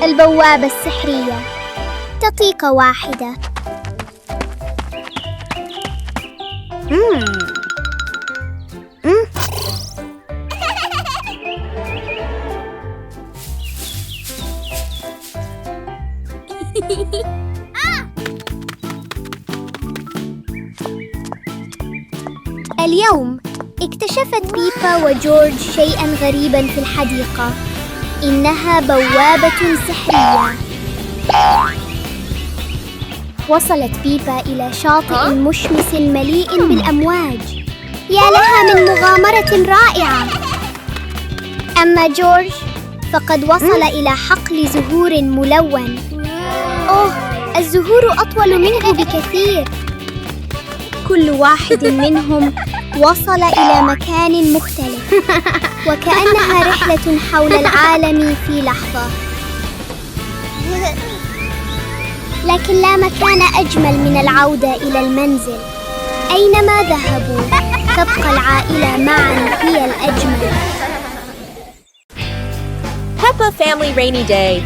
البوابة السحرية. دقيقة واحدة. اليوم اكتشفت بيبا وجورج شيئاً غريباً في الحديقة. إنها بوابة سحرية. وصلت بيبا إلى شاطئ مشمس مليء بالأمواج. يا لها من مغامرة رائعة. أما جورج فقد وصل إلى حقل زهور ملون. أوه، الزهور أطول منه بكثير. كل واحد منهم وصل إلى مكان مختلف، وكأنها رحلة حول العالم في لحظة. لكن لا مكان أجمل من العودة إلى المنزل. أينما ذهبوا تبقى العائلة معاً هي الأجمل. Peppa Family Rainy Day.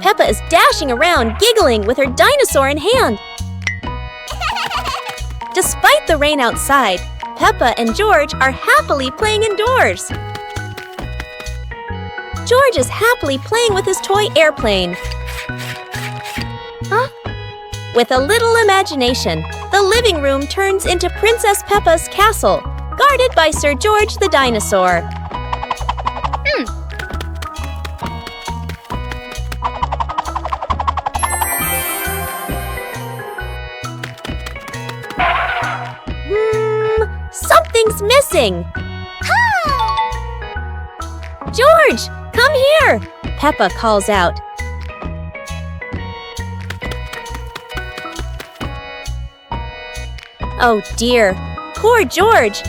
Peppa is dashing around, giggling with her dinosaur in hand. Despite the rain outside, Peppa and George are happily playing indoors. George is happily playing with his toy airplane. With a little imagination, the living room turns into Princess Peppa's castle, guarded by Sir George the dinosaur. Something's missing. George, come here! Peppa calls out. Oh dear, poor George.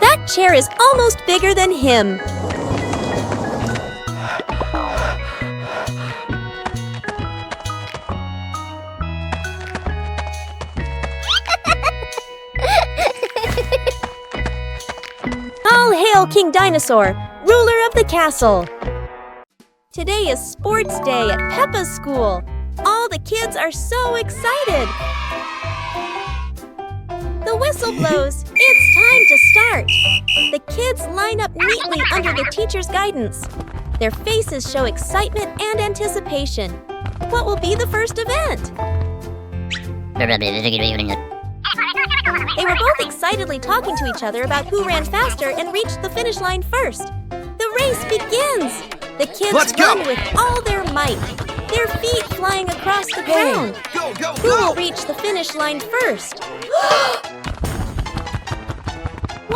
That chair is almost bigger than him. All hail King Dinosaur, ruler of the castle. Today is sports day at Peppa's school. All the kids are so excited. The whistle blows. It's time to start. The kids line up neatly under the teacher's guidance. Their faces show excitement and anticipation. What will be the first event? They were both excitedly talking to each other about who ran faster and reached the finish line first. The race begins! The kids run with all their might, their feet flying across the ground. Who will reach the finish line first?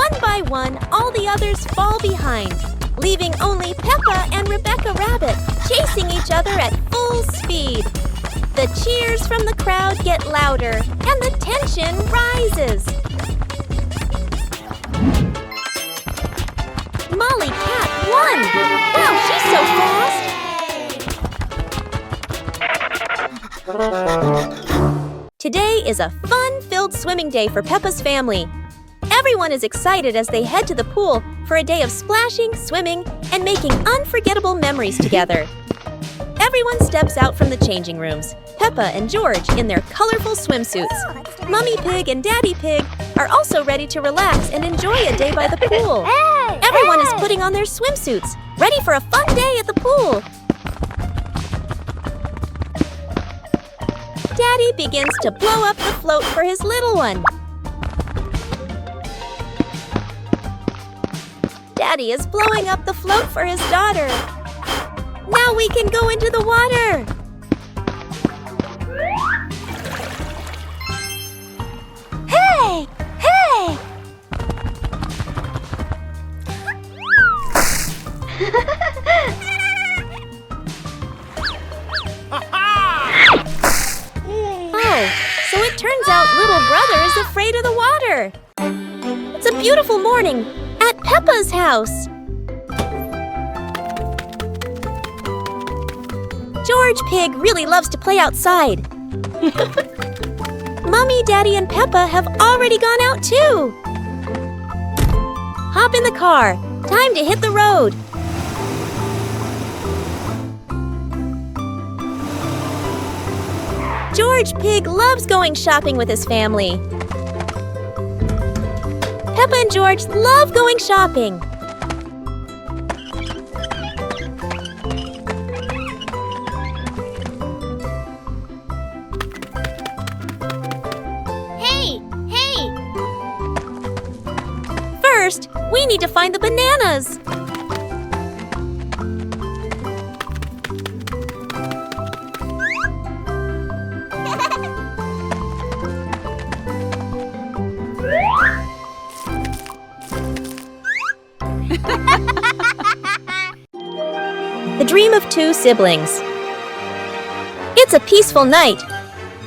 One by one, all the others fall behind, leaving only Peppa and Rebecca Rabbit chasing each other at full speed. The cheers from the crowd get louder, and the tension rises. Molly Cat won! Wow, she's so fast! Today is a fun-filled swimming day for Peppa's family. Everyone is excited as they head to the pool for a day of splashing, swimming, and making unforgettable memories together. Everyone steps out from the changing rooms, Peppa and George in their colorful swimsuits. Mummy Pig and Daddy Pig are also ready to relax and enjoy a day by the pool. Everyone is putting on their swimsuits, ready for a fun day at the pool. Daddy begins to blow up the float for his little one. Daddy is blowing up the float for his daughter. Now we can go into the water. Hey! Hey! Oh, so it turns out little brother is afraid of the water. It's a beautiful morning at Peppa's house. George Pig really loves to play outside. Mummy, Daddy, and Peppa have already gone out too. Hop in the car. Time to hit the road. George Pig loves going shopping with his family. Peppa and George love going shopping. Hey! First, we need to find the bananas. The Dream of Two Siblings. It's a peaceful night.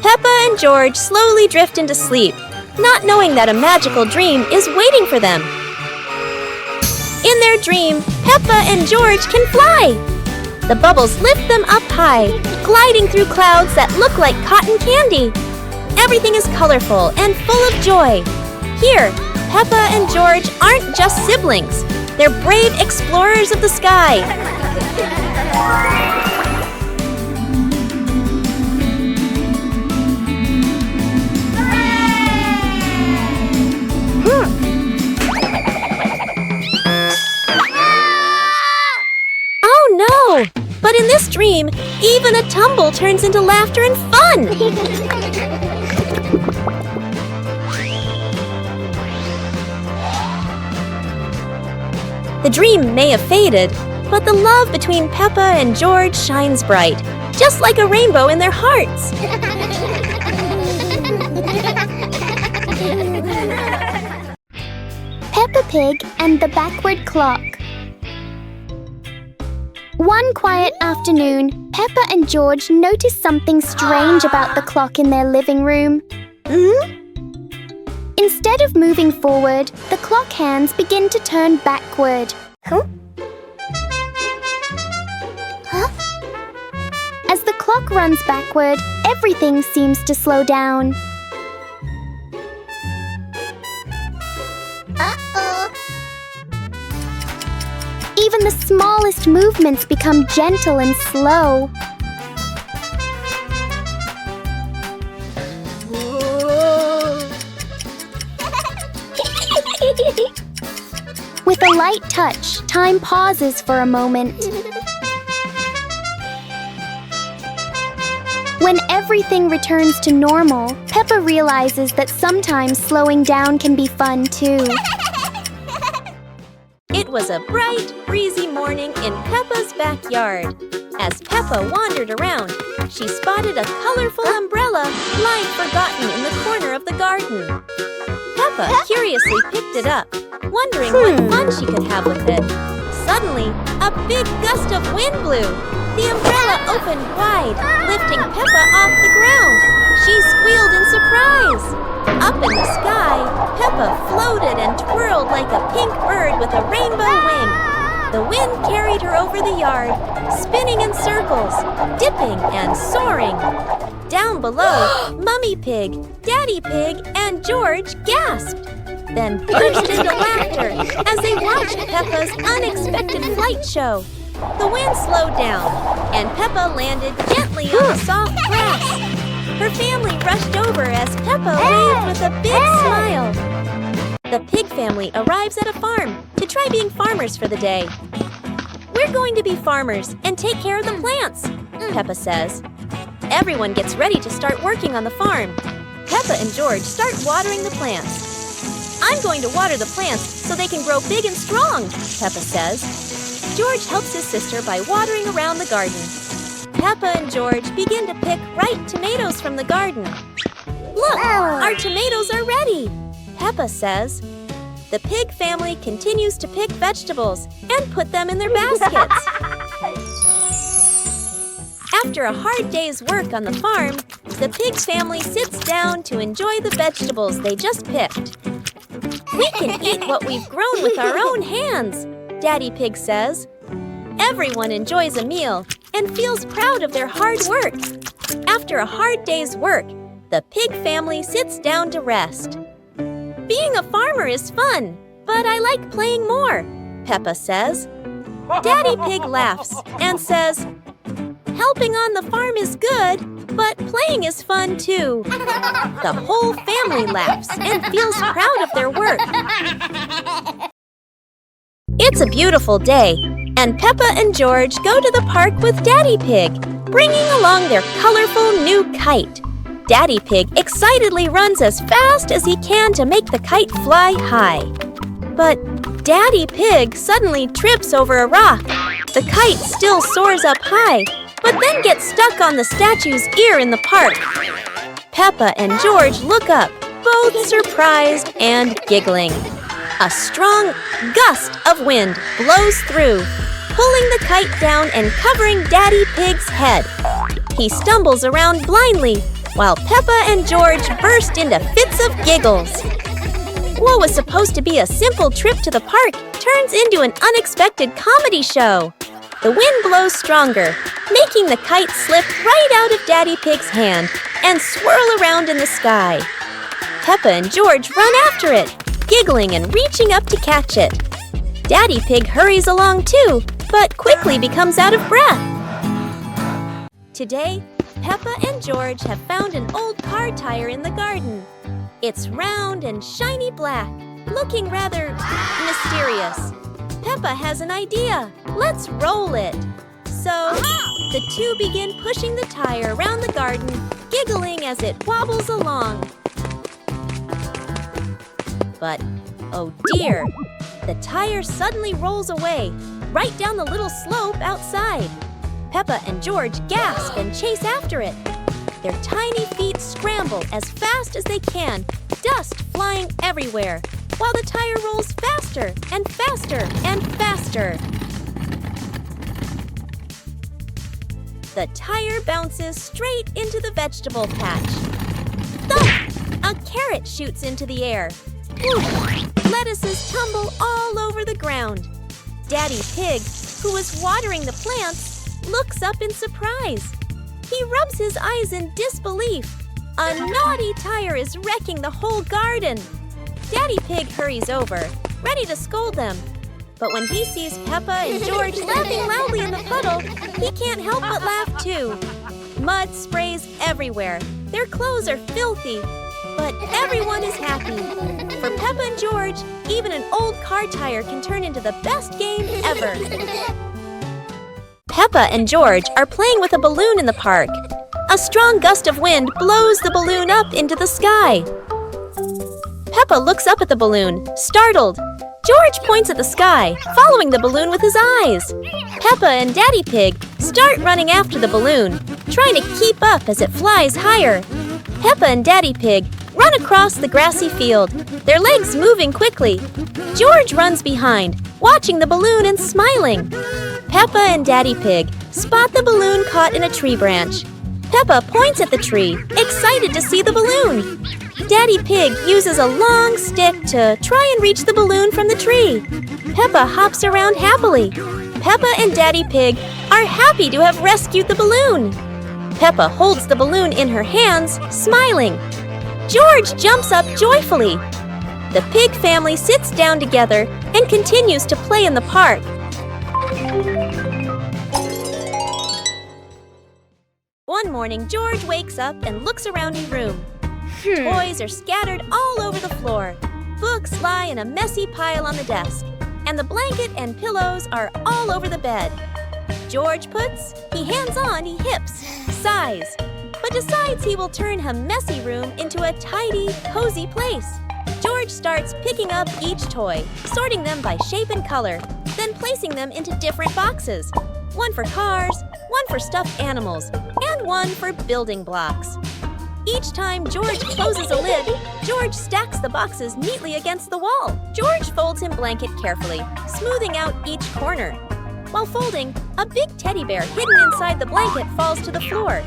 Peppa and George slowly drift into sleep, not knowing that a magical dream is waiting for them. In their dream, Peppa and George can fly. The bubbles lift them up high, gliding through clouds that look like cotton candy. Everything is colorful and full of joy. Here, Peppa and George aren't just siblings. They're brave explorers of the sky. Oh no! But in this dream, even a tumble turns into laughter and fun! The dream may have faded, but the love between Peppa and George shines bright, just like a rainbow in their hearts. Peppa Pig and the Backward Clock. One quiet afternoon, Peppa and George noticed something strange about the clock in their living room. Instead of moving forward, the clock hands begin to turn backward. As the clock runs backward, everything seems to slow down. Even the smallest movements become gentle and slow. With a light touch, time pauses for a moment. When everything returns to normal, Peppa realizes that sometimes slowing down can be fun too. It was a bright, breezy morning in Peppa's backyard. As Peppa wandered around, she spotted a colorful umbrella lying forgotten in the corner of the garden. Peppa curiously picked it up, wondering what fun she could have with it. Suddenly, a big gust of wind blew. The umbrella opened wide, lifting Peppa off the ground. She squealed in surprise. Up in the sky, Peppa floated and twirled like a pink bird with a rainbow wing. The wind carried her over the yard, spinning in circles, dipping and soaring. Down below, Mummy Pig, Daddy Pig, and George gasped, then burst into laughter as they watched Peppa's unexpected flight show. The wind slowed down, and Peppa landed gently on the soft grass. Her family rushed over as Peppa waved with a big smile. The pig family arrives at a farm to try being farmers for the day. We're going to be farmers and take care of the plants, Peppa says. Everyone gets ready to start working on the farm. Peppa and George start watering the plants. I'm going to water the plants so they can grow big and strong, Peppa says. George helps his sister by watering around the garden. Peppa and George begin to pick ripe tomatoes from the garden. Look, our tomatoes are ready, Peppa says. The pig family continues to pick vegetables and put them in their baskets. After a hard day's work on the farm, the pig family sits down to enjoy the vegetables they just picked. We can eat what we've grown with our own hands, Daddy Pig says. Everyone enjoys a meal and feels proud of their hard work. After a hard day's work, the pig family sits down to rest. Being a farmer is fun, but I like playing more, Peppa says. Daddy Pig laughs and says, helping on the farm is good, But playing is fun too. The whole family laughs and feels proud of their work. It's a beautiful day, and Peppa and George go to the park with Daddy Pig, bringing along their colorful new kite. Daddy Pig excitedly runs as fast as he can to make the kite fly high. But Daddy Pig suddenly trips over a rock. The kite still soars up high, but then gets stuck on the statue's ear in the park. Peppa and George look up, both surprised and giggling. A strong gust of wind blows through, pulling the kite down and covering Daddy Pig's head. He stumbles around blindly, while Peppa and George burst into fits of giggles. What was supposed to be a simple trip to the park turns into an unexpected comedy show. The wind blows stronger, making the kite slip right out of Daddy Pig's hand and swirl around in the sky. Peppa and George run after it, giggling and reaching up to catch it. Daddy Pig hurries along too, but quickly becomes out of breath. Today, Peppa and George have found an old car tire in the garden. It's round and shiny black, looking rather mysterious. Peppa has an idea. Let's roll it. So, the two begin pushing the tire around the garden, giggling as it wobbles along. But, oh dear, the tire suddenly rolls away, right down the little slope outside. Peppa and George gasp and chase after it. Their tiny feet scramble as fast as they can, dust flying everywhere, while the tire rolls faster and faster and faster. The tire bounces straight into the vegetable patch. Thump! A carrot shoots into the air. Whoosh! Lettuces tumble all over the ground. Daddy Pig, who was watering the plants, looks up in surprise. He rubs his eyes in disbelief. A naughty tire is wrecking the whole garden. Daddy Pig hurries over, ready to scold them. But when he sees Peppa and George laughing loudly in the puddle, he can't help but laugh too. Mud sprays everywhere. Their clothes are filthy, but everyone is happy. For Peppa and George, even an old car tire can turn into the best game ever. Peppa and George are playing with a balloon in the park. A strong gust of wind blows the balloon up into the sky. Peppa looks up at the balloon, startled. George points at the sky, following the balloon with his eyes. Peppa and Daddy Pig start running after the balloon, trying to keep up as it flies higher. Peppa and Daddy Pig run across the grassy field, their legs moving quickly. George runs behind, watching the balloon and smiling. Peppa and Daddy Pig spot the balloon caught in a tree branch. Peppa points at the tree, excited to see the balloon. Daddy Pig uses a long stick to try and reach the balloon from the tree. Peppa hops around happily. Peppa and Daddy Pig are happy to have rescued the balloon. Peppa holds the balloon in her hands, smiling. George jumps up joyfully. The pig family sits down together and continues to play in the park. One morning, George wakes up and looks around his room. Toys are scattered all over the floor. Books lie in a messy pile on the desk. And the blanket and pillows are all over the bed. George puts, he hands on, he hips, sighs, but decides he will turn a messy room into a tidy, cozy place. George starts picking up each toy, sorting them by shape and color, then placing them into different boxes. One for cars, one for stuffed animals, and one for building blocks. Each time George closes a lid, George stacks the boxes neatly against the wall. George folds his blanket carefully, smoothing out each corner. While folding, a big teddy bear hidden inside the blanket falls to the floor.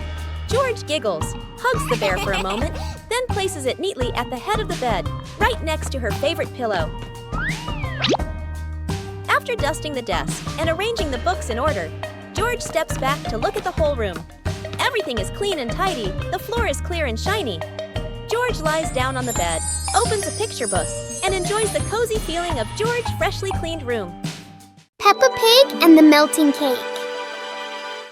George giggles, hugs the bear for a moment, then places it neatly at the head of the bed, right next to her favorite pillow. After dusting the desk and arranging the books in order, George steps back to look at the whole room. Everything is clean and tidy, the floor is clear and shiny. George lies down on the bed, opens a picture book, and enjoys the cozy feeling of George's freshly cleaned room. Peppa Pig and the Melting Cake.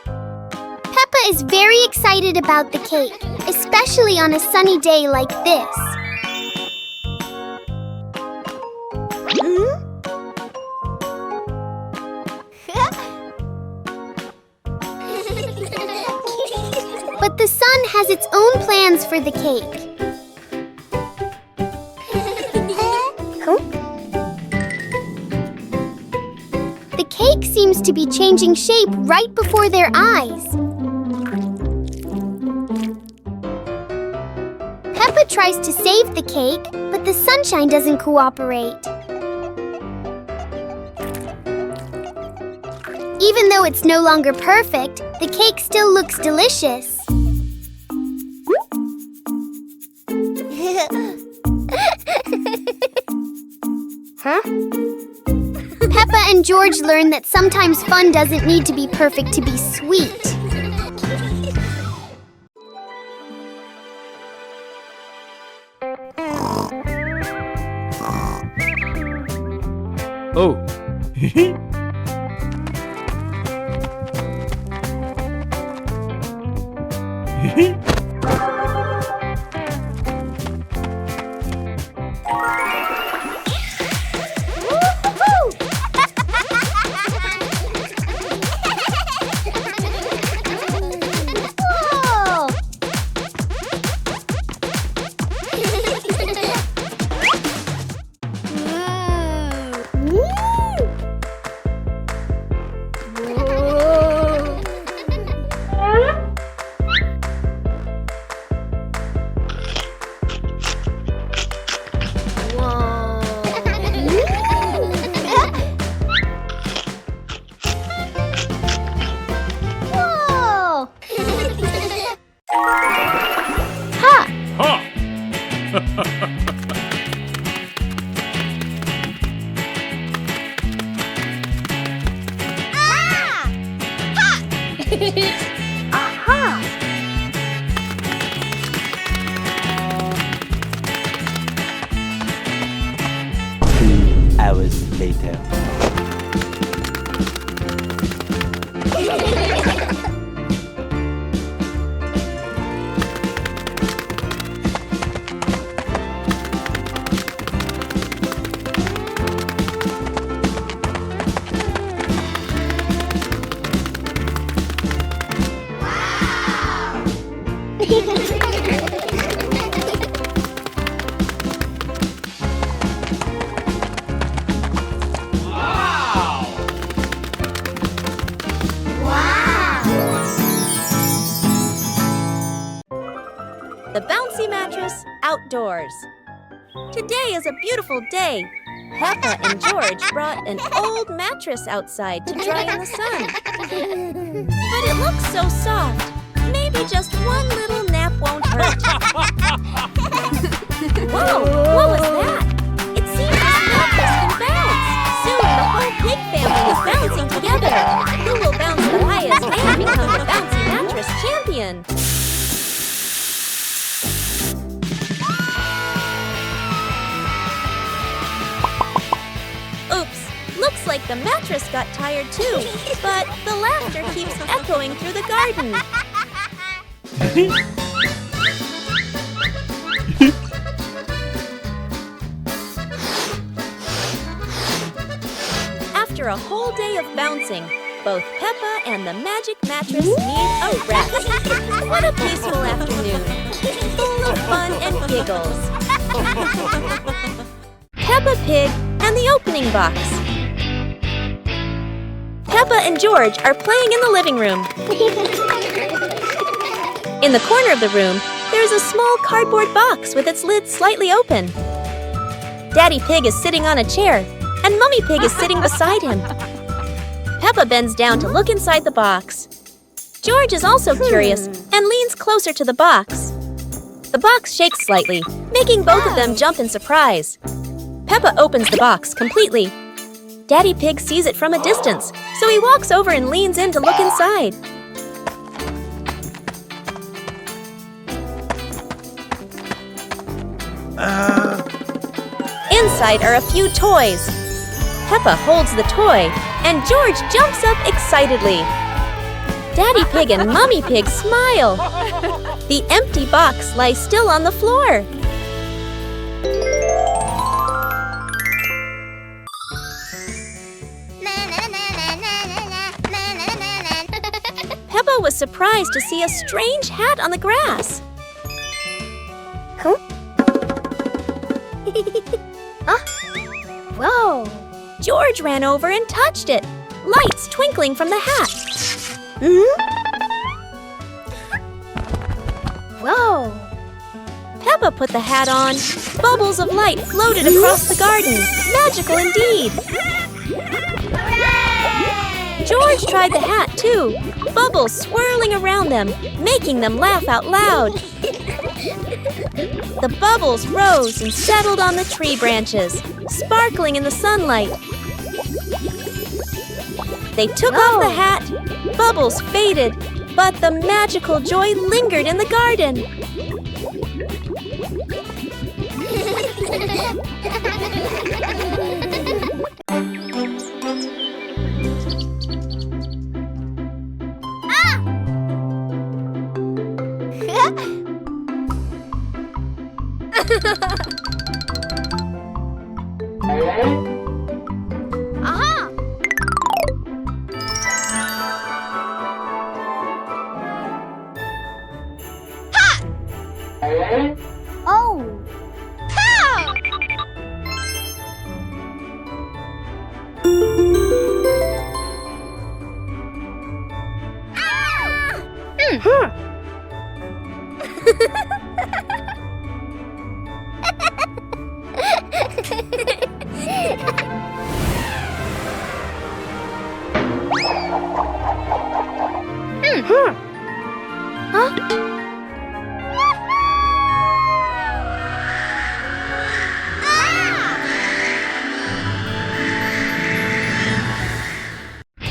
Peppa Peppa is very excited about the cake, especially on a sunny day like this. But the sun has its own plans for the cake. The cake seems to be changing shape right before their eyes. Peppa tries to save the cake, but the sunshine doesn't cooperate. Even though it's no longer perfect, the cake still looks delicious. Peppa and George learn that sometimes fun doesn't need to be perfect to be sweet. Oh. Aha! 2 hours later. The bouncy mattress outdoors. Today is a beautiful day. Peppa and George brought an old mattress outside to dry in the sun. But it looks so soft. Maybe just one little nap won't hurt. Whoa, what was that? It seems this mattress can bounce. Soon the whole pig family is bouncing together. Who will bounce the highest and become the bouncy mattress champion? Looks like the mattress got tired too, but the laughter keeps echoing through the garden. After a whole day of bouncing, both Peppa and the magic mattress need a rest. What a peaceful afternoon, full of fun and giggles. Peppa Pig and the opening box. Peppa and George are playing in the living room. In the corner of the room, there's a small cardboard box with its lid slightly open. Daddy Pig is sitting on a chair, and Mummy Pig is sitting beside him. Peppa bends down to look inside the box. George is also curious and leans closer to the box. The box shakes slightly, making both of them jump in surprise. Peppa opens the box completely. Daddy Pig sees it from a distance, so he walks over and leans in to look inside. Inside are a few toys. Peppa holds the toy, and George jumps up excitedly. Daddy Pig and Mommy Pig smile. The empty box lies still on the floor. Peppa was surprised to see a strange hat on the grass. Huh? Whoa! George ran over and touched it, lights twinkling from the hat. Whoa! Peppa put the hat on. Bubbles of light floated across the garden. Magical indeed. George tried the hat too, bubbles swirling around them, making them laugh out loud. The bubbles rose and settled on the tree branches, sparkling in the sunlight. They took off the hat, bubbles faded, but the magical joy lingered in the garden.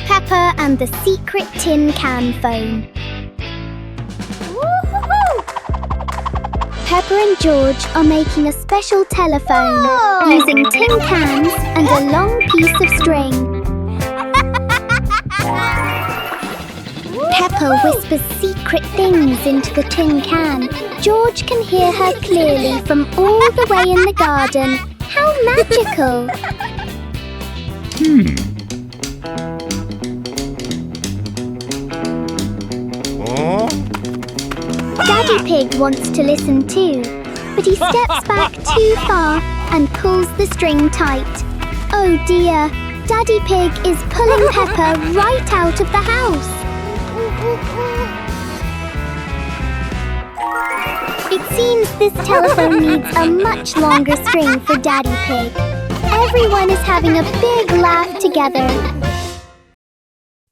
Peppa and the secret tin can phone. Peppa and George are making a special telephone using tin cans and a long piece of string. Peppa whispers secret things into the tin can. George can hear her clearly from all the way in the garden. How magical! Daddy Pig wants to listen too, but he steps back too far and pulls the string tight. Oh dear, Daddy Pig is pulling Peppa right out of the house. It seems this telephone needs a much longer string for Daddy Pig. Everyone is having a big laugh together.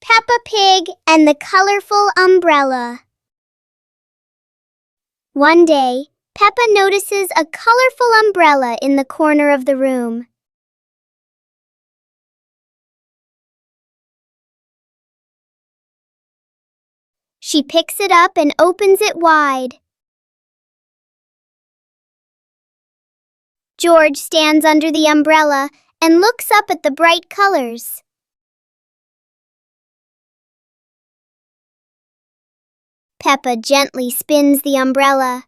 Peppa Pig and the colorful umbrella. One day, Peppa notices a colorful umbrella in the corner of the room. She picks it up and opens it wide. George stands under the umbrella and looks up at the bright colors. Peppa gently spins the umbrella.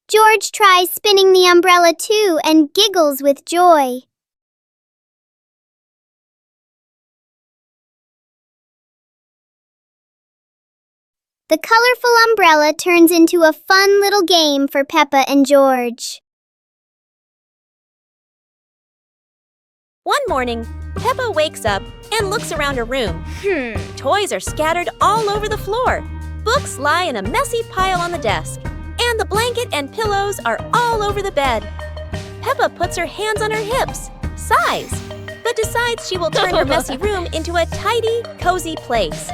George tries spinning the umbrella too and giggles with joy. The colorful umbrella turns into a fun little game for Peppa and George. One morning, Peppa wakes up and looks around her room. Toys are scattered all over the floor. Books lie in a messy pile on the desk. And the blanket and pillows are all over the bed. Peppa puts her hands on her hips, sighs, but decides she will turn her messy room into a tidy, cozy place.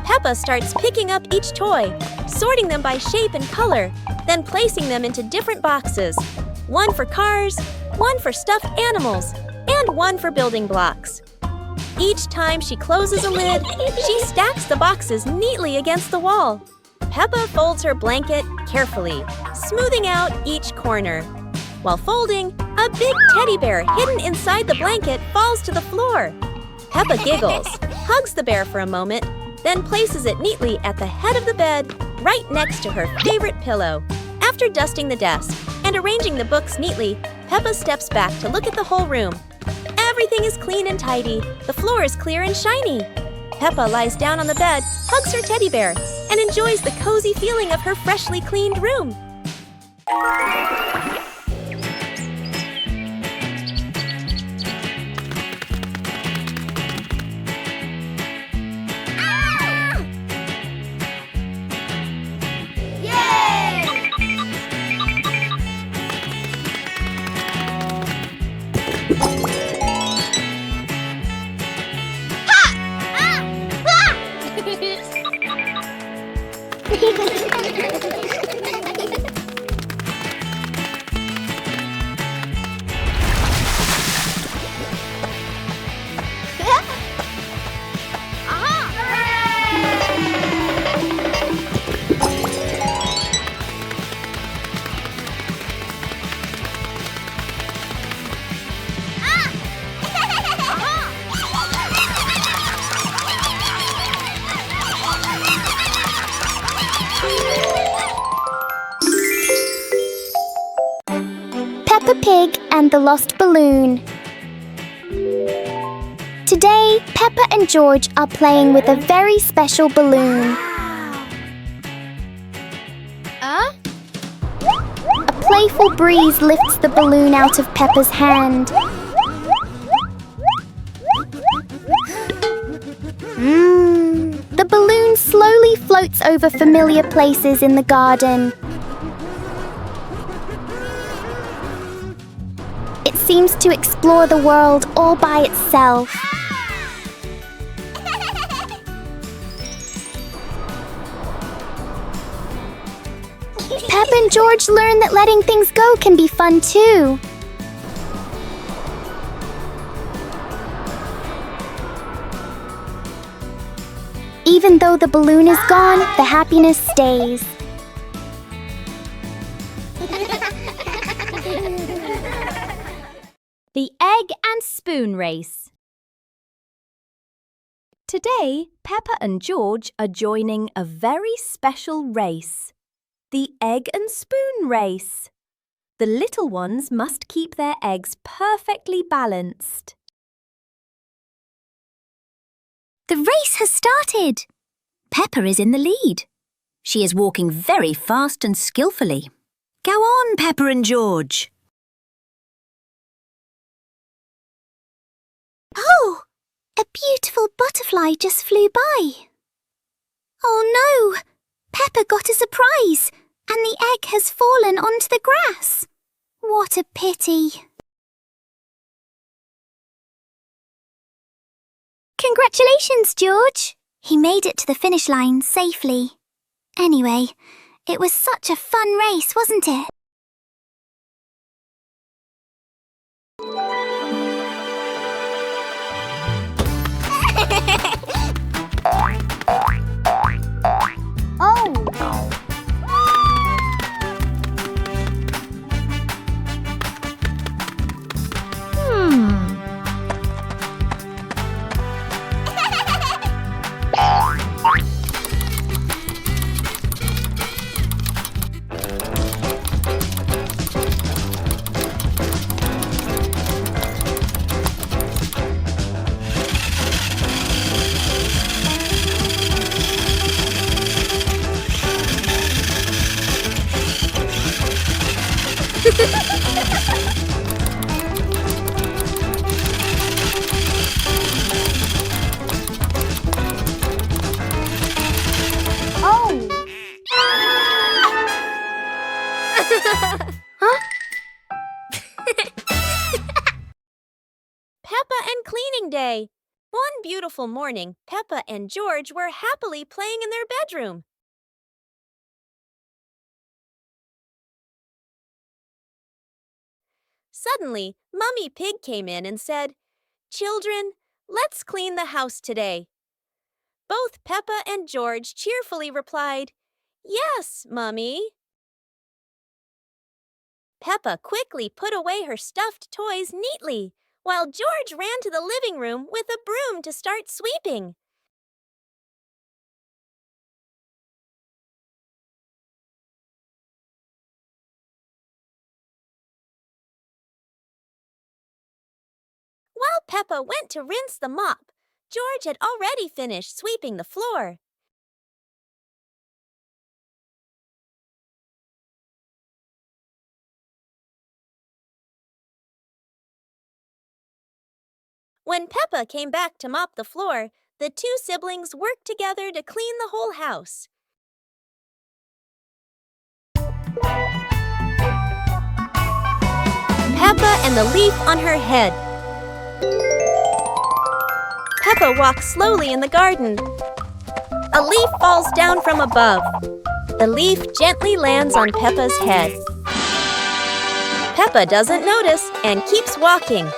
Peppa starts picking up each toy, sorting them by shape and color, then placing them into different boxes. One for cars, one for stuffed animals, and one for building blocks. Each time she closes a lid, she stacks the boxes neatly against the wall. Peppa folds her blanket carefully, smoothing out each corner. While folding, a big teddy bear hidden inside the blanket falls to the floor. Peppa giggles, hugs the bear for a moment, then places it neatly at the head of the bed, right next to her favorite pillow. After dusting the desk and arranging the books neatly, Peppa steps back to look at the whole room. Everything is clean and tidy. The floor is clear and shiny. Peppa lies down on the bed, hugs her teddy bear, and enjoys the cozy feeling of her freshly cleaned room. Peppa Pig and the Lost Balloon. Today, Peppa and George are playing with a very special balloon. A playful breeze lifts the balloon out of Peppa's hand. The balloon slowly floats over familiar places in the garden. It seems to explore the world all by itself. Pep and George learn that letting things go can be fun too. Even though the balloon is gone, the happiness stays. The Egg and Spoon Race. Today, Peppa and George are joining a very special race. The Egg and Spoon Race. The little ones must keep their eggs perfectly balanced. The race has started. Peppa is in the lead. She is walking very fast and skillfully. Go on, Peppa and George. Oh, a beautiful butterfly just flew by. Oh no, Peppa got a surprise and the egg has fallen onto the grass. What a pity. Congratulations, George. He made it to the finish line safely. Anyway, it was such a fun race, wasn't it? Peppa and Cleaning Day. One beautiful morning, Peppa and George were happily playing in their bedroom. Suddenly, Mummy Pig came in and said, "Children, let's clean the house today." Both Peppa and George cheerfully replied, "Yes, Mummy." Peppa quickly put away her stuffed toys neatly, while George ran to the living room with a broom broom to start sweeping. While Peppa went to rinse the mop, George had already finished sweeping the floor. When Peppa came back to mop the floor, the two siblings worked together to clean the whole house. Peppa and the leaf on her head. Peppa walks slowly in the garden. A leaf falls down from above. The leaf gently lands on Peppa's head. Peppa doesn't notice and keeps walking.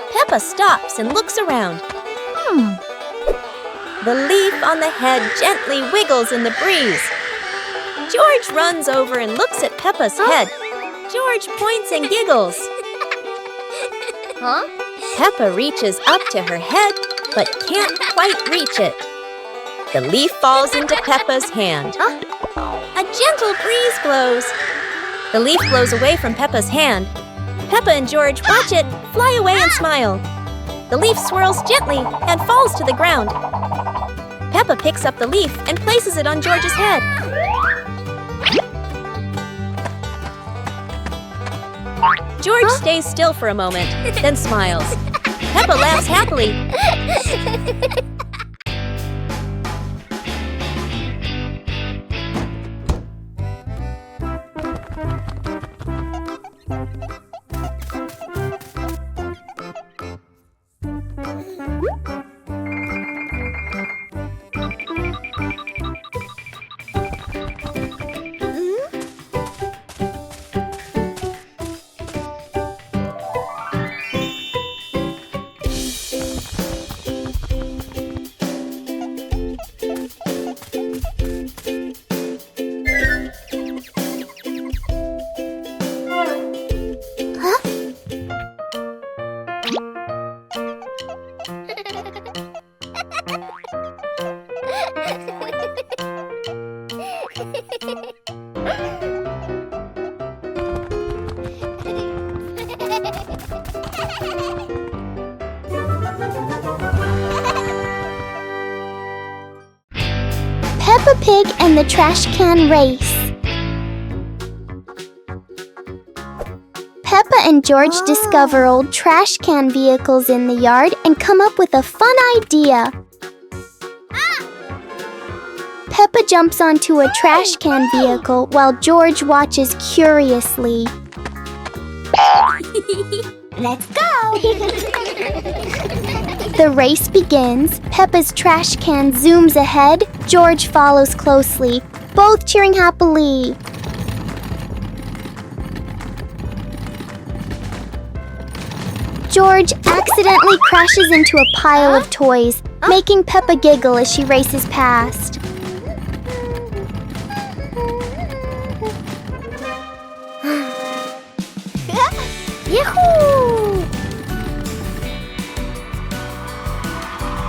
Peppa stops and looks around. The leaf on the head gently wiggles in the breeze. George runs over and looks at Peppa's head. George points and giggles. Peppa reaches up to her head, but can't quite reach it. The leaf falls into Peppa's hand. A gentle breeze blows. The leaf blows away from Peppa's hand. Peppa and George watch it fly away and smile. The leaf swirls gently and falls to the ground. Peppa picks up the leaf and places it on George's head. George stays still for a moment, then smiles. Peppa laughs happily. Peppa Pig and the Trash Can Race. Peppa and George discover old trash can vehicles in the yard and come up with a fun idea. Peppa jumps onto a trash can vehicle while George watches curiously. Let's go! The race begins. Peppa's trash can zooms ahead. George follows closely, both cheering happily. George accidentally crashes into a pile of toys, making Peppa giggle as she races past. Yahoo!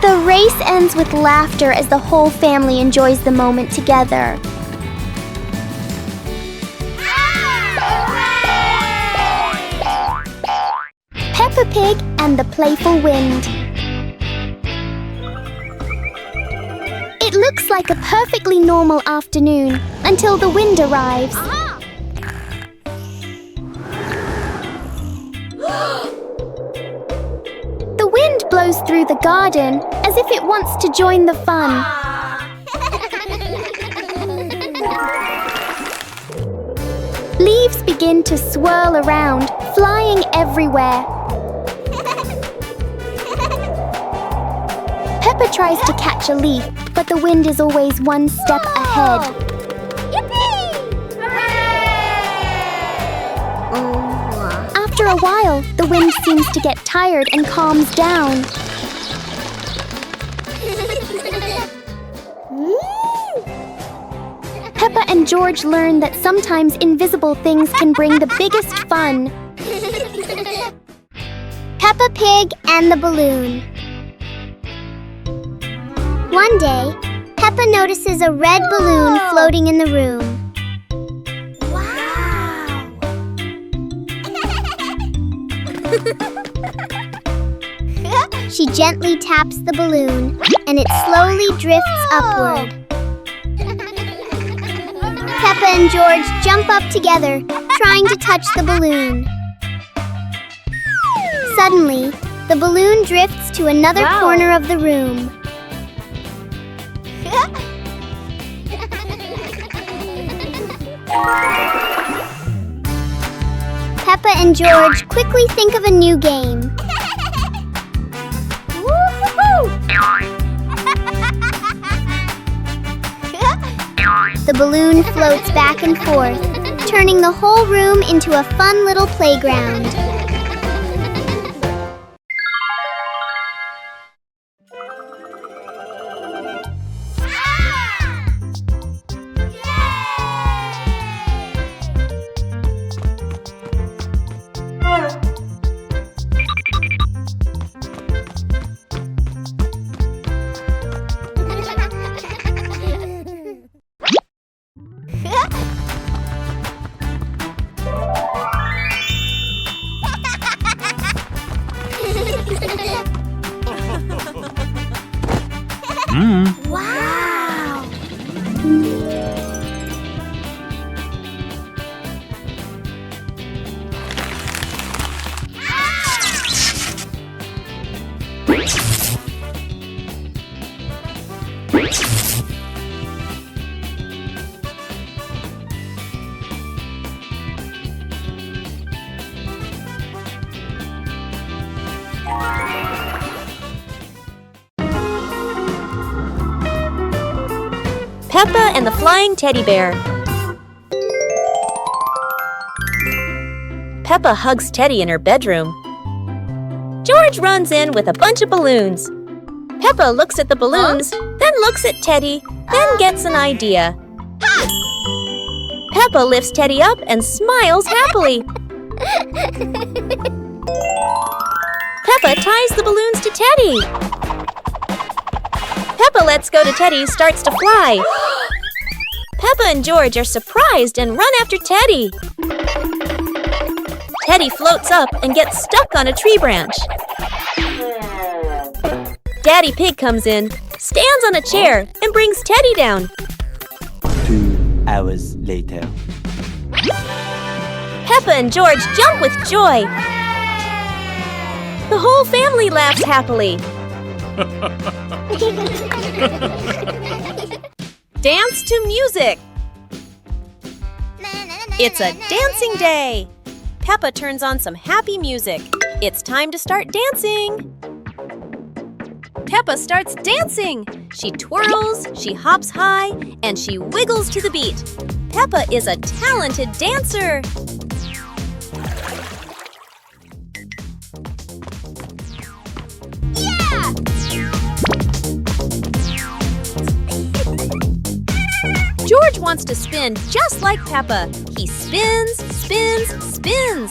The race ends with laughter as the whole family enjoys the moment together. Peppa Pig and the Playful Wind. It looks like a perfectly normal afternoon until the wind arrives. The wind blows through the garden as if it wants to join the fun. Leaves begin to swirl around, flying everywhere. Peppa tries to catch a leaf, but the wind is always one step ahead. After a while, the wind seems to get tired and calms down. Peppa and George learn that sometimes invisible things can bring the biggest fun. Peppa Pig and the Balloon. One day, Peppa notices a red balloon floating in the room. Wow! She gently taps the balloon, and it slowly drifts upward. Peppa and George jump up together, trying to touch the balloon. Suddenly, the balloon drifts to another corner of the room. Peppa and George quickly think of a new game. The balloon floats back and forth, turning the whole room into a fun little playground. Wow! Peppa and the Flying Teddy Bear. Peppa hugs Teddy in her bedroom. George runs in with a bunch of balloons. Peppa looks at the balloons, then looks at Teddy, then gets an idea. Peppa lifts Teddy up and smiles happily. Peppa ties the balloons to Teddy. Peppa lets go to Teddy, starts to fly. Peppa and George are surprised and run after Teddy. Teddy floats up and gets stuck on a tree branch. Daddy Pig comes in, stands on a chair, and brings Teddy down. 2 hours later. Peppa and George jump with joy. The whole family laughs happily. Dance to music. It's a dancing day. Peppa turns on some happy music. It's time to start dancing. Peppa starts dancing. She twirls, she hops high, and she wiggles to the beat. Peppa is a talented dancer. Yeah! George wants to spin just like Peppa. He spins, spins, spins.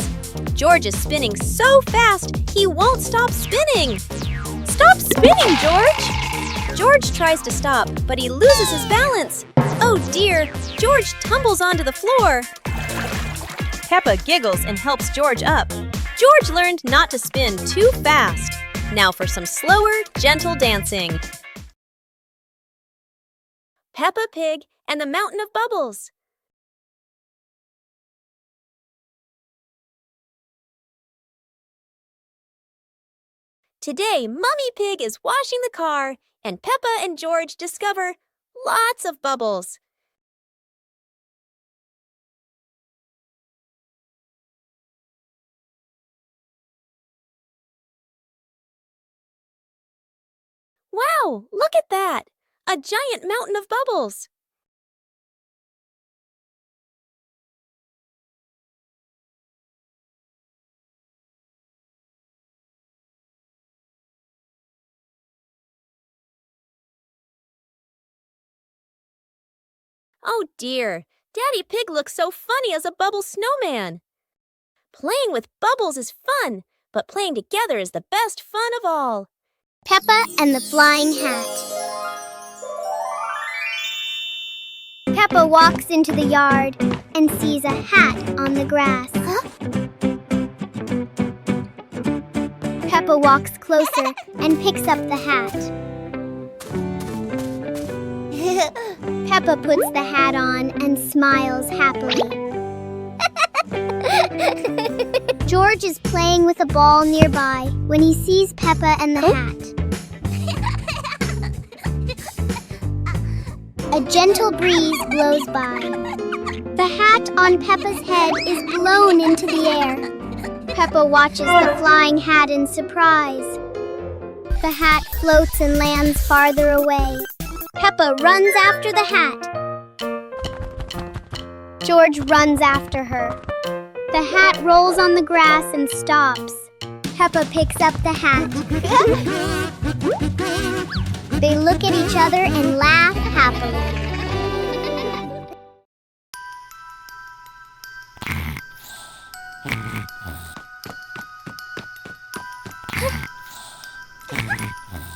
George is spinning so fast, he won't stop spinning. Stop spinning, George! George tries to stop, but he loses his balance. Oh dear, George tumbles onto the floor. Peppa giggles and helps George up. George learned not to spin too fast. Now for some slower, gentle dancing. Peppa Pig and the Mountain of Bubbles. Today, Mummy Pig is washing the car, and Peppa and George discover lots of bubbles. Wow, look at that! A giant mountain of bubbles. Oh dear, Daddy Pig looks so funny as a bubble snowman. Playing with bubbles is fun, but playing together is the best fun of all. Peppa and the Flying Hat. Peppa walks into the yard and sees a hat on the grass. Peppa walks closer and picks up the hat. Peppa puts the hat on and smiles happily. George is playing with a ball nearby when he sees Peppa and the hat. A gentle breeze blows by. The hat on Peppa's head is blown into the air. Peppa watches the flying hat in surprise. The hat floats and lands farther away. Peppa runs after the hat. George runs after her. The hat rolls on the grass and stops. Peppa picks up the hat. They look at each other and laugh happily.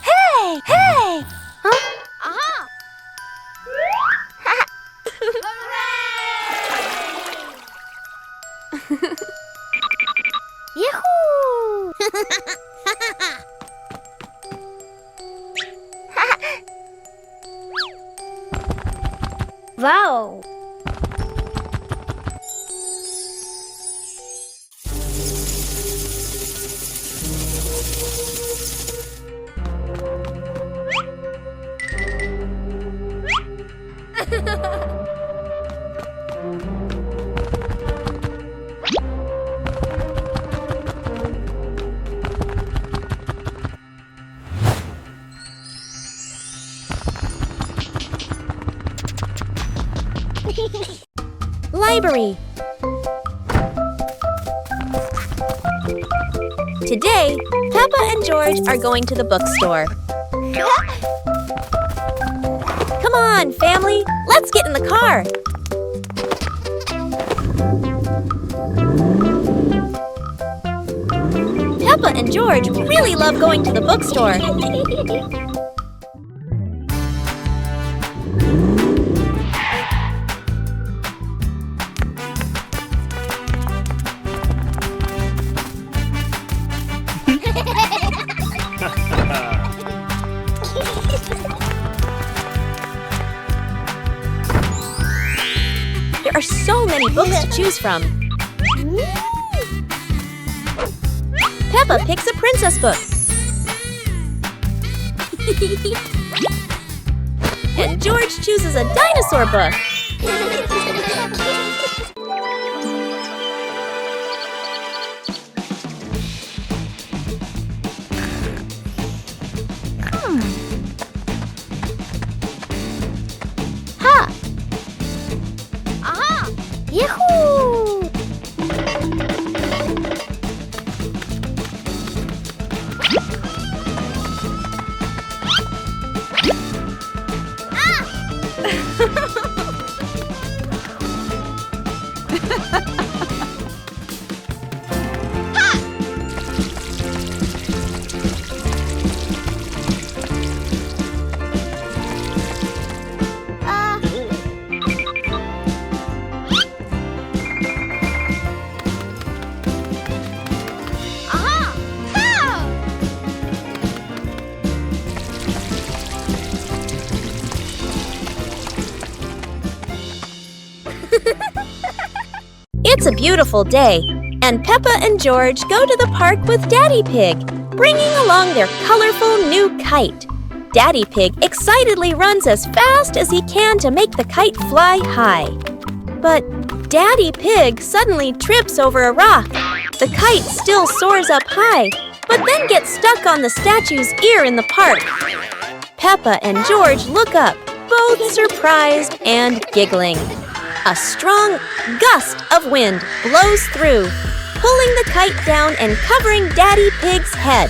Hey! Hey! Huh? Aha! Yahoo! Wow! Library. Today, Peppa and George are going to the bookstore. Come on, family, let's get in the car. Peppa and George really love going to the bookstore. There are so many books to choose from. Peppa picks a princess book. And George chooses a dinosaur book. Ha! Aha! Yahoo! It's a beautiful day, and Peppa and George go to the park with Daddy Pig, bringing along their colorful new kite. Daddy Pig excitedly runs as fast as he can to make the kite fly high. But Daddy Pig suddenly trips over a rock. The kite still soars up high, but then gets stuck on the statue's ear in the park. Peppa and George look up, both surprised and giggling. A strong gust of wind blows through, pulling the kite down and covering Daddy Pig's head.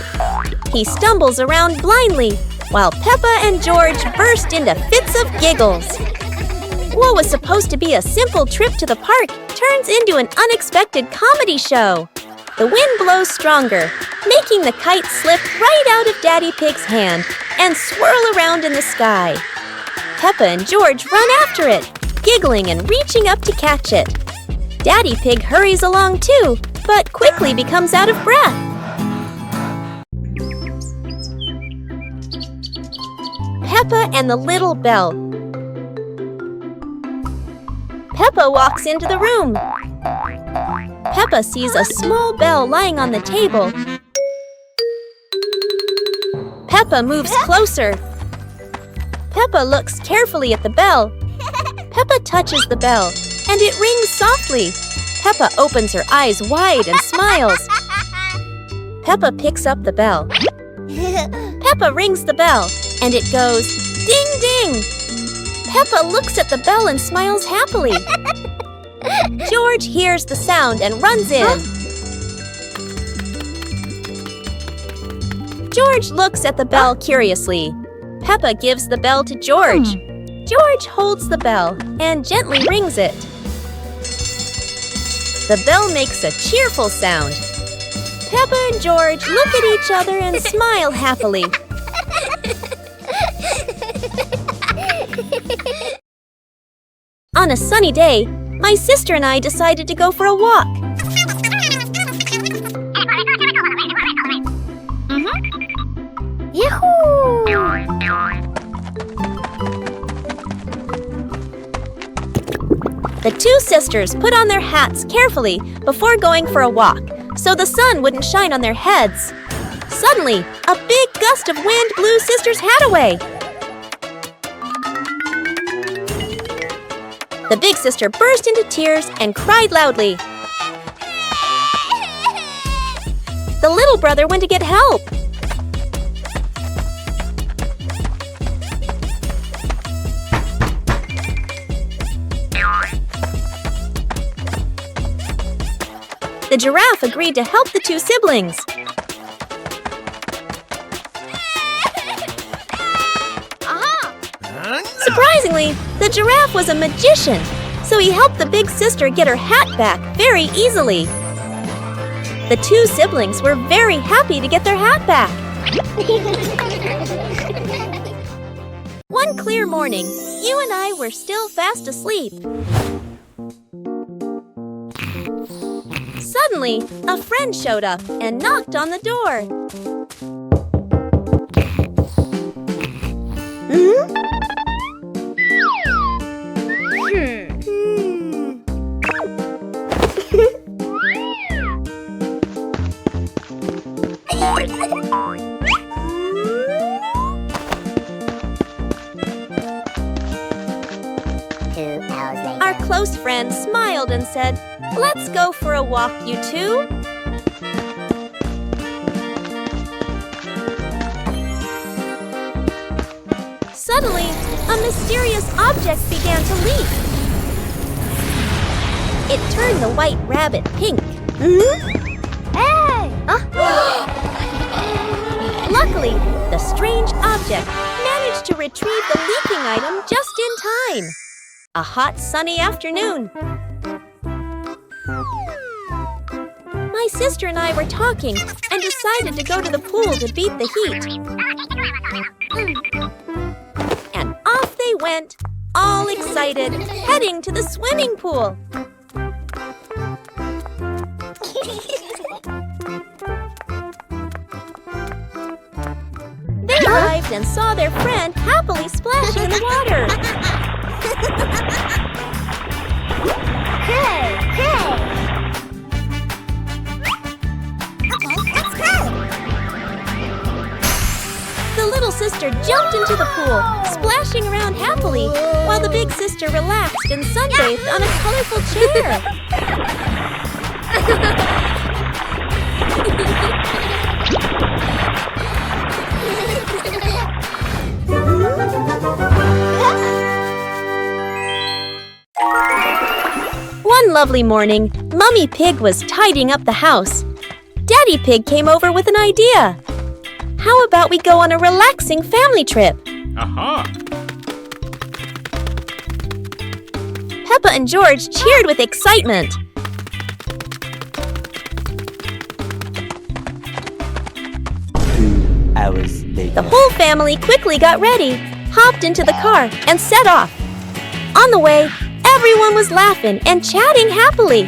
He stumbles around blindly, while Peppa and George burst into fits of giggles. What was supposed to be a simple trip to the park turns into an unexpected comedy show. The wind blows stronger, making the kite slip right out of Daddy Pig's hand and swirl around in the sky. Peppa and George run after it, giggling and reaching up to catch it. Daddy Pig hurries along too, but quickly becomes out of breath. Peppa and the Little Bell. Peppa walks into the room. Peppa sees a small bell lying on the table. Peppa moves closer. Peppa looks carefully at the bell. Peppa touches the bell, and it rings softly. Peppa opens her eyes wide and smiles. Peppa picks up the bell. Peppa rings the bell, and it goes ding ding. Peppa looks at the bell and smiles happily. George hears the sound and runs in. George looks at the bell curiously. Peppa gives the bell to George. George holds the bell and gently rings it. The bell makes a cheerful sound. Peppa and George look at each other and smile happily. On a sunny day, my sister and I decided to go for a walk. Yahoo! The two sisters put on their hats carefully before going for a walk, so the sun wouldn't shine on their heads. Suddenly, a big gust of wind blew sister's hat away. The big sister burst into tears and cried loudly. The little brother went to get help. The giraffe agreed to help the two siblings. Surprisingly, the giraffe was a magician, so he helped the big sister get her hat back very easily. The two siblings were very happy to get their hat back. One clear morning, you and I were still fast asleep. Suddenly, a friend showed up and knocked on the door. Our close friend smiled and said, "Let's go for a walk, you two." Suddenly, a mysterious object began to leak. It turned the white rabbit pink. Hey! Luckily, the strange object managed to retrieve the leaking item just in time. A hot, sunny afternoon. My sister and I were talking and decided to go to the pool to beat the heat. And off they went, all excited, heading to the swimming pool. They arrived and saw their friend happily splashing in the water. Hey! Hey! Okay, let's go! The little sister jumped into the pool, splashing around happily, while the big sister relaxed and sunbathed on a colorful chair. One lovely morning, Mummy Pig was tidying up the house. Daddy Pig came over with an idea. How about we go on a relaxing family trip? Aha! Peppa and George cheered with excitement. 2 hours later. The whole family quickly got ready, hopped into the car, and set off. On the way, Everyone was laughing and chatting happily.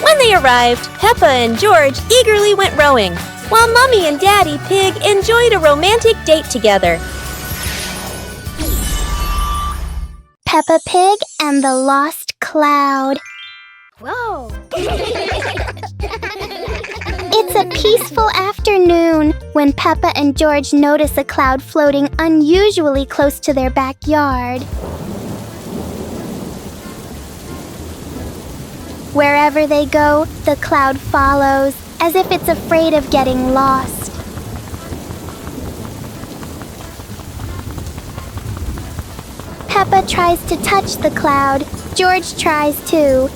When they arrived, Peppa and George eagerly went rowing, while Mummy and Daddy Pig enjoyed a romantic date together. Peppa Pig and the Lost Cloud. Whoa! It's a peaceful afternoon when Peppa and George notice a cloud floating unusually close to their backyard. Wherever they go, the cloud follows, as if it's afraid of getting lost. Peppa tries to touch the cloud. George tries too,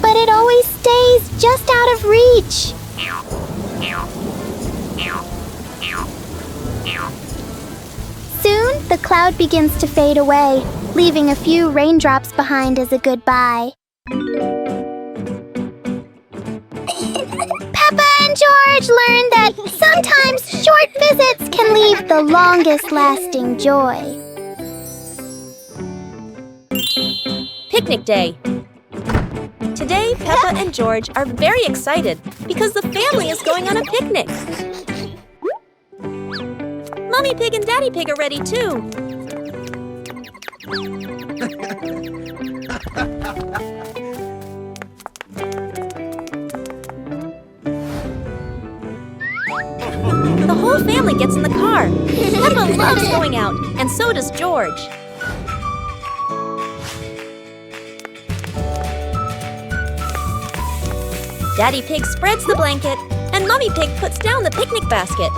but it always stays just out of reach. Soon, the cloud begins to fade away, leaving a few raindrops behind as a goodbye. Peppa and George learn that sometimes short visits can leave the longest-lasting joy. Picnic day. Today, Peppa and George are very excited because the family is going on a picnic. Mummy Pig and Daddy Pig are ready too. The whole family gets in the car. Peppa loves going out, and so does George. Daddy Pig spreads the blanket, and Mummy Pig puts down the picnic basket.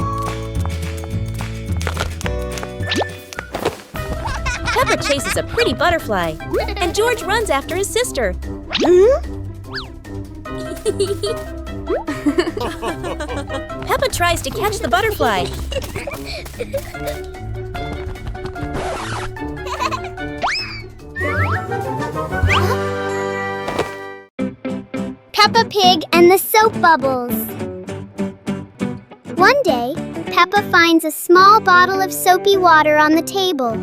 Peppa chases a pretty butterfly, and George runs after his sister. Peppa tries to catch the butterfly. Peppa Pig and the Soap Bubbles. One day, Peppa finds a small bottle of soapy water on the table.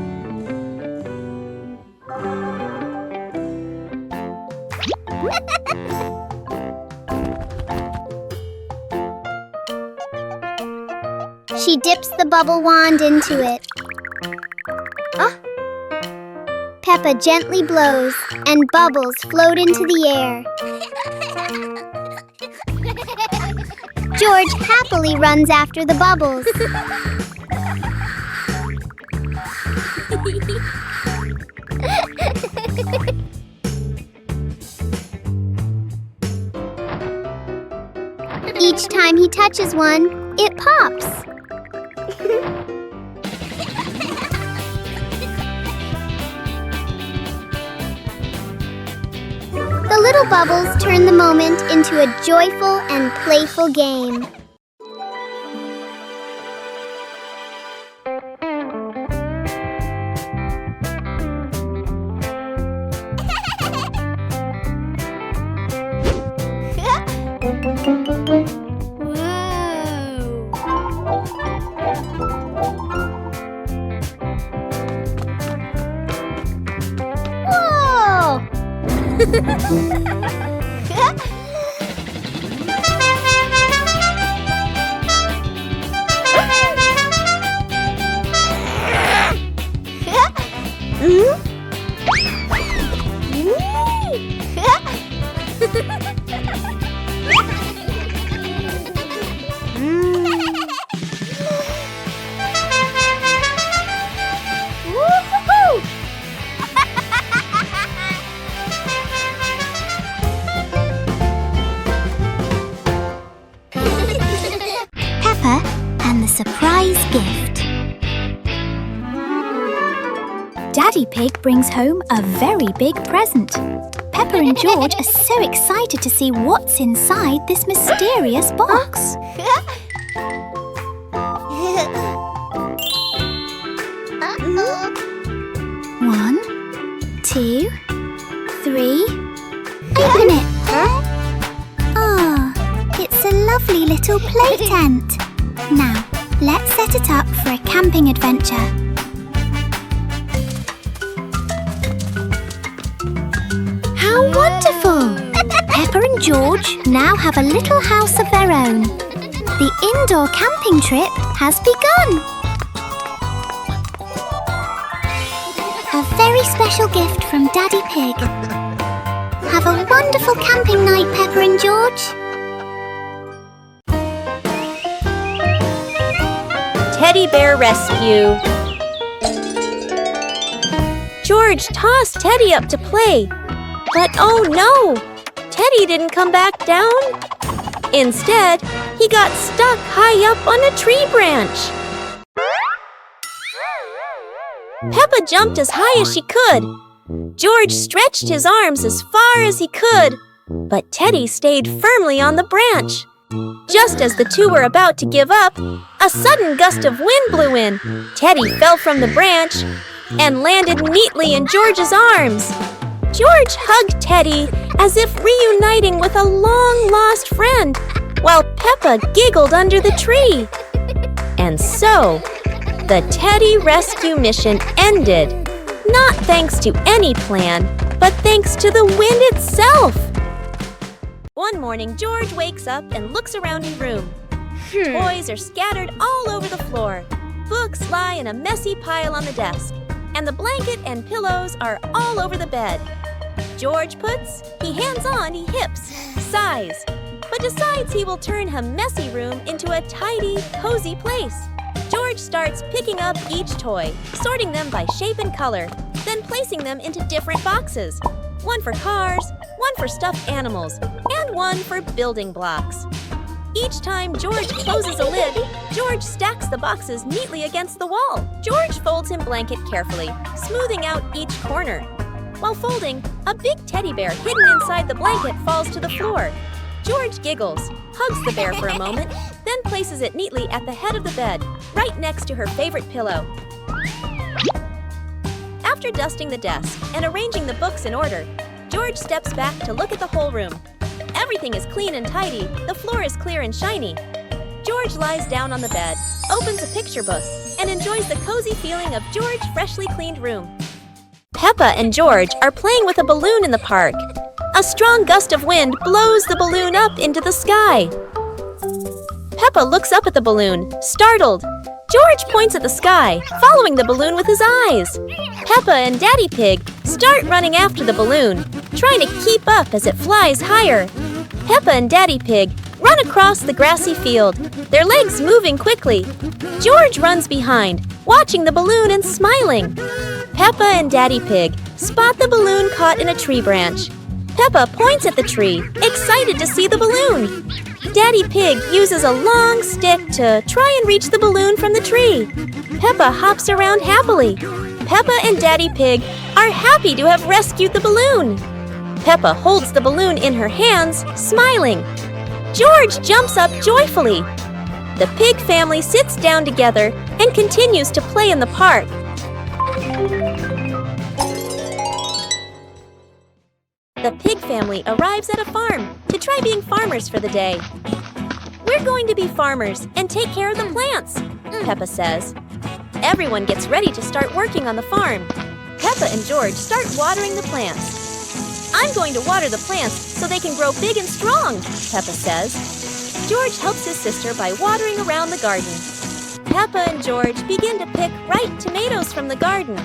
She dips the bubble wand into it. Peppa gently blows, and bubbles float into the air. George happily runs after the bubbles. Each time he touches one, it pops. The little bubbles turn the moment into a joyful and playful game. Whoa! Peppa and the surprise gift. Daddy Pig brings home a very big present. Peppa and George are so excited to see what's inside this mysterious box. One, play tent. Now, let's set it up for a camping adventure. How wonderful! Peppa and George now have a little house of their own. The indoor camping trip has begun. A very special gift from Daddy Pig. Have a wonderful camping night, Peppa and George. Teddy Bear Rescue. George tossed Teddy up to play, but oh no! Teddy didn't come back down. Instead, he got stuck high up on a tree branch. Peppa jumped as high as she could. George stretched his arms as far as he could, but Teddy stayed firmly on the branch. Just as the two were about to give up, a sudden gust of wind blew in. Teddy fell from the branch and landed neatly in George's arms. George hugged Teddy as if reuniting with a long-lost friend, while Peppa giggled under the tree. And so, the Teddy rescue mission ended, not thanks to any plan, but thanks to the wind itself. One morning, George wakes up and looks around his room. Toys are scattered all over the floor. Books lie in a messy pile on the desk, and the blanket and pillows are all over the bed. George he hands on, he hips, sighs, but decides he will turn her messy room into a tidy, cozy place. George starts picking up each toy, sorting them by shape and color, then placing them into different boxes. One for cars, one for stuffed animals, and one for building blocks. Each time George closes a lid, George stacks the boxes neatly against the wall. George folds his blanket carefully, smoothing out each corner. While folding, a big teddy bear hidden inside the blanket falls to the floor. George giggles, hugs the bear for a moment, then places it neatly at the head of the bed, right next to her favorite pillow. After dusting the desk and arranging the books in order, George steps back to look at the whole room. Everything is clean and tidy, the floor is clear and shiny. George lies down on the bed, opens a picture book, and enjoys the cozy feeling of George's freshly cleaned room. Peppa and George are playing with a balloon in the park. A strong gust of wind blows the balloon up into the sky. Peppa looks up at the balloon, startled. George points at the sky, following the balloon with his eyes. Peppa and Daddy Pig start running after the balloon, trying to keep up as it flies higher. Peppa and Daddy Pig run across the grassy field, their legs moving quickly. George runs behind, watching the balloon and smiling. Peppa and Daddy Pig spot the balloon caught in a tree branch. Peppa points at the tree, excited to see the balloon. Daddy Pig uses a long stick to try and reach the balloon from the tree. Peppa hops around happily. Peppa and Daddy Pig are happy to have rescued the balloon. Peppa holds the balloon in her hands, smiling. George jumps up joyfully. The pig family sits down together and continues to play in the park. The pig family arrives at a farm to try being farmers for the day. We're going to be farmers and take care of the plants, Peppa says. Everyone gets ready to start working on the farm. Peppa and George start watering the plants. I'm going to water the plants so they can grow big and strong, Peppa says. George helps his sister by watering around the garden. Peppa and George begin to pick ripe tomatoes from the garden.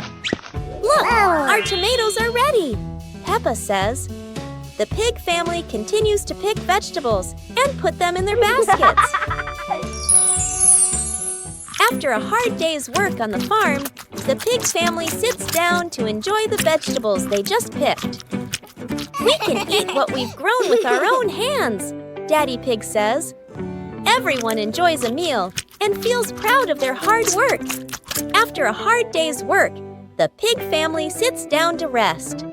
Look, our tomatoes are ready, Peppa says. The pig family continues to pick vegetables and put them in their baskets. After a hard day's work on the farm, the pig family sits down to enjoy the vegetables they just picked. We can eat what we've grown with our own hands, Daddy Pig says. Everyone enjoys a meal and feels proud of their hard work. After a hard day's work, the pig family sits down to rest.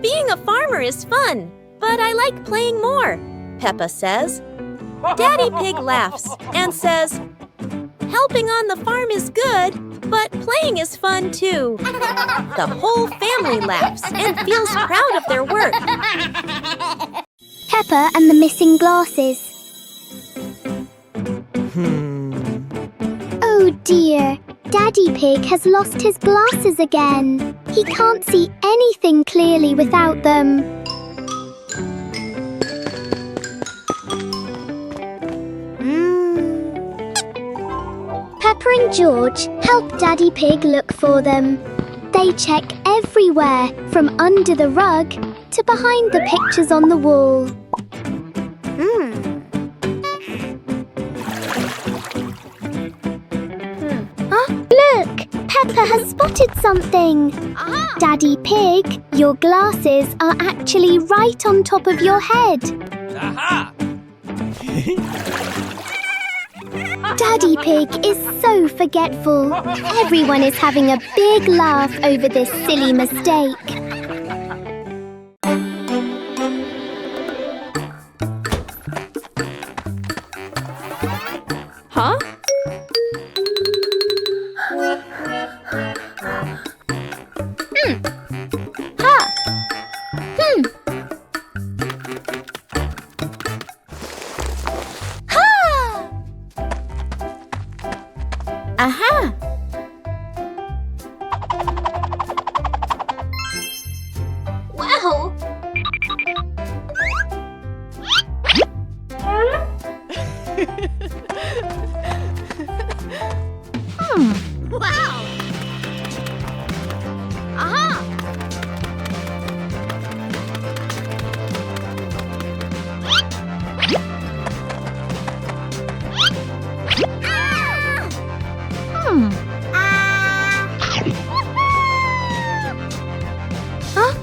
Being a farmer is fun, but I like playing more, Peppa says. Daddy Pig laughs and says, helping on the farm is good, but playing is fun too. The whole family laughs and feels proud of their work. Peppa and the missing glasses. Oh dear, Daddy Pig has lost his glasses again. He can't see anything clearly without them. Peppa and George help Daddy Pig look for them. They check everywhere, from under the rug to behind the pictures on the wall. Look! Peppa has spotted something. Daddy Pig, your glasses are actually right on top of your head. Aha! Daddy Pig is so forgetful. Everyone is having a big laugh over this silly mistake. Huh? Aha! Wow! Wow! Aha! Huh?